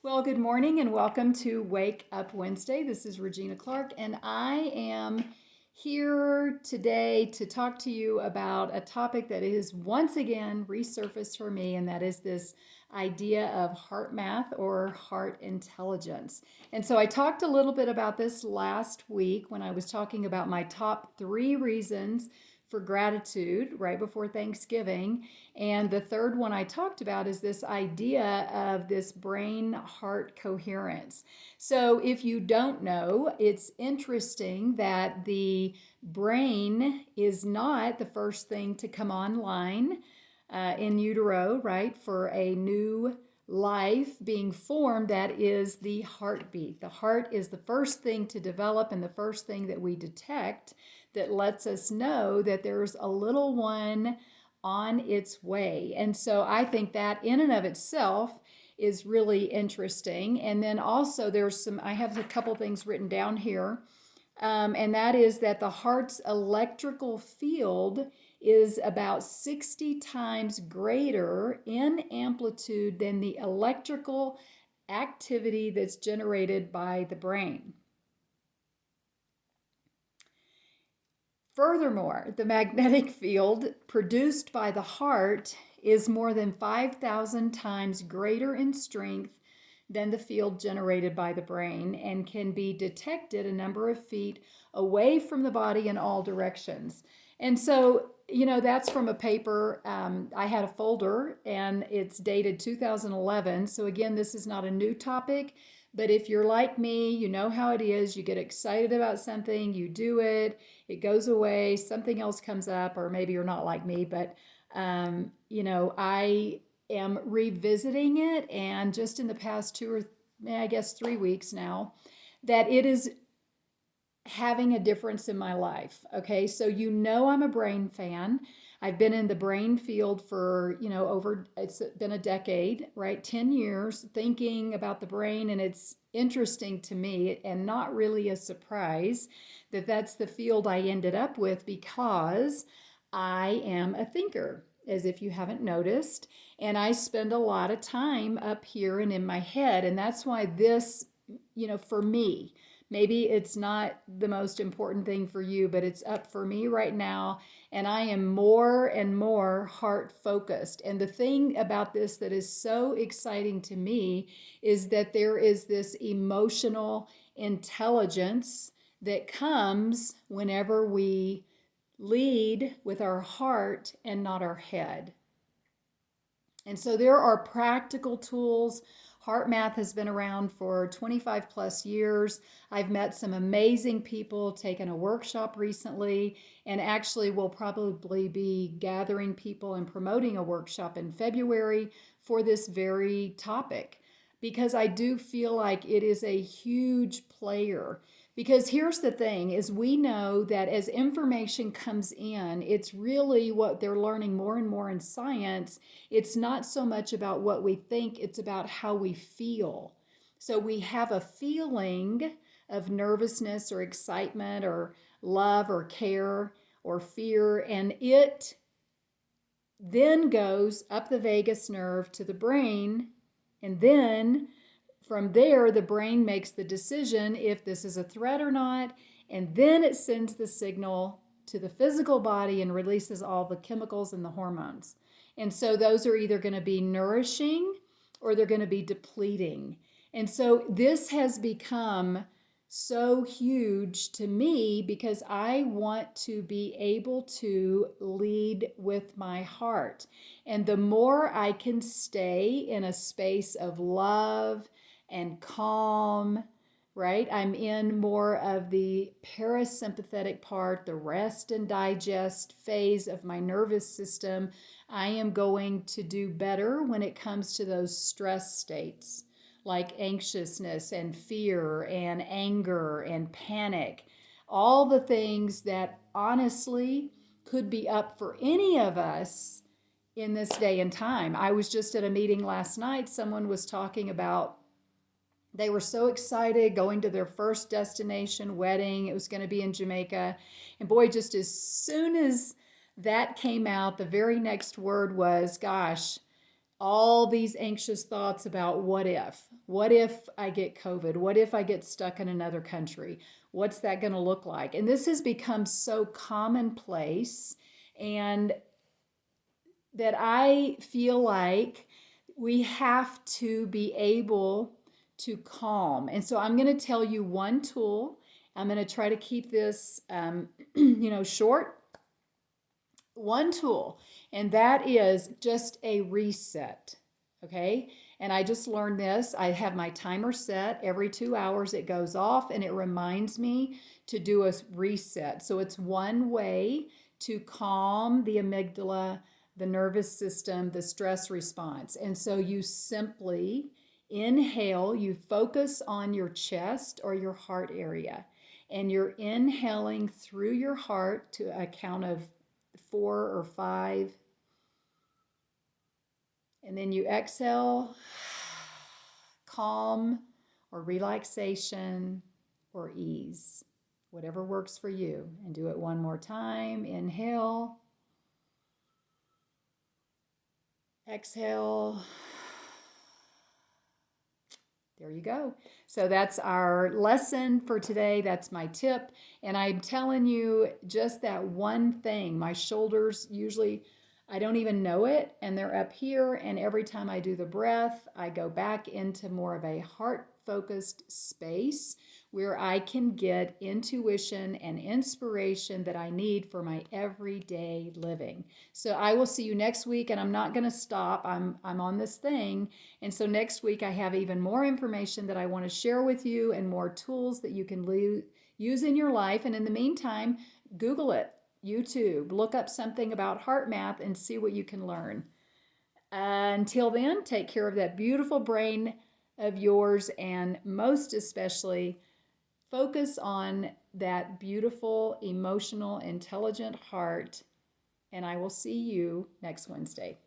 Well, good morning and welcome to Wake Up Wednesday. This is Regina Clark, and I am here today to talk to you about a topic that is once again resurfaced for me, and that is this idea of heart math or heart intelligence. And so I talked a little bit about this last week when I was talking about my top 3 reasons for gratitude right before Thanksgiving. And the third one I talked about is this idea of this brain heart coherence. So, if you don't know, it's interesting that the brain is not the first thing to come online in utero, right, for a new life being formed. That is the heartbeat. The heart is the first thing to develop and the first thing that we detect that lets us know that there's a little one on its way. And so I think that in and of itself is really interesting. And then also I have a couple things written down here. And that is that the heart's electrical field is about 60 times greater in amplitude than the electrical activity that's generated by the brain. Furthermore, the magnetic field produced by the heart is more than 5,000 times greater in strength than the field generated by the brain and can be detected a number of feet away from the body in all directions. And so, that's from a paper. I had a folder and it's dated 2011. So, again, this is not a new topic. But if you're like me, you know how it is. You get excited about something, you do it, it goes away, something else comes up, or maybe you're not like me, but I am revisiting it, and just in the past 3 weeks now, that it is having a difference in my life. Okay, so I'm a brain fan. I've been in the brain field for, it's been a decade, right? 10 years thinking about the brain, and it's interesting to me and not really a surprise that that's the field I ended up with because I am a thinker, as if you haven't noticed, and I spend a lot of time up here and in my head, and that's why this, for me, maybe it's not the most important thing for you, but it's up for me right now. And I am more and more heart focused. And the thing about this that is so exciting to me is that there is this emotional intelligence that comes whenever we lead with our heart and not our head. And so there are practical tools. Heart math has been around for 25 plus years. I've met some amazing people, taken a workshop recently, and actually will probably be gathering people and promoting a workshop in February for this very topic because I do feel like it is a huge player. Because here's the thing is we know that as information comes in, it's really what they're learning more and more in science. It's not so much about what we think, it's about how we feel. So we have a feeling of nervousness or excitement or love or care or fear, and it then goes up the vagus nerve to the brain, and then from there, the brain makes the decision if this is a threat or not, and then it sends the signal to the physical body and releases all the chemicals and the hormones. And so those are either going to be nourishing or they're going to be depleting. And so this has become so huge to me because I want to be able to lead with my heart. And the more I can stay in a space of love and calm, right? I'm in more of the parasympathetic part, the rest and digest phase of my nervous system. I am going to do better when it comes to those stress states like anxiousness and fear and anger and panic. All the things that honestly could be up for any of us in this day and time. I was just at a meeting last night. Someone was talking about they were so excited going to their first destination wedding. It was going to be in Jamaica. And boy, just as soon as that came out, the very next word was, gosh, all these anxious thoughts about what if? What if I get COVID? What if I get stuck in another country? What's that going to look like? And this has become so commonplace, and that I feel like we have to be able to calm. And so I'm going to tell you one tool. I'm going to try to keep this, short. One tool, and that is just a reset. Okay. And I just learned this. I have my timer set every 2 hours. It goes off and it reminds me to do a reset. So it's one way to calm the amygdala, the nervous system, the stress response. And so you simply inhale, you focus on your chest or your heart area, and you're inhaling through your heart to a count of 4 or 5. And then you exhale, calm or relaxation or ease, whatever works for you. And do it one more time. Inhale, exhale. There you go. So that's our lesson for today. That's my tip. And I'm telling you just that one thing. My shoulders usually, I don't even know it, and they're up here. And every time I do the breath, I go back into more of a heart focused space where I can get intuition and inspiration that I need for my everyday living. So I will see you next week, and I'm not going to stop. I'm on this thing. And so next week I have even more information that I want to share with you and more tools that you can use in your life. And in the meantime, Google it, YouTube, look up something about heart math and see what you can learn. Until then, take care of that beautiful brain of yours, and most especially, focus on that beautiful, emotional, intelligent heart. And I will see you next Wednesday.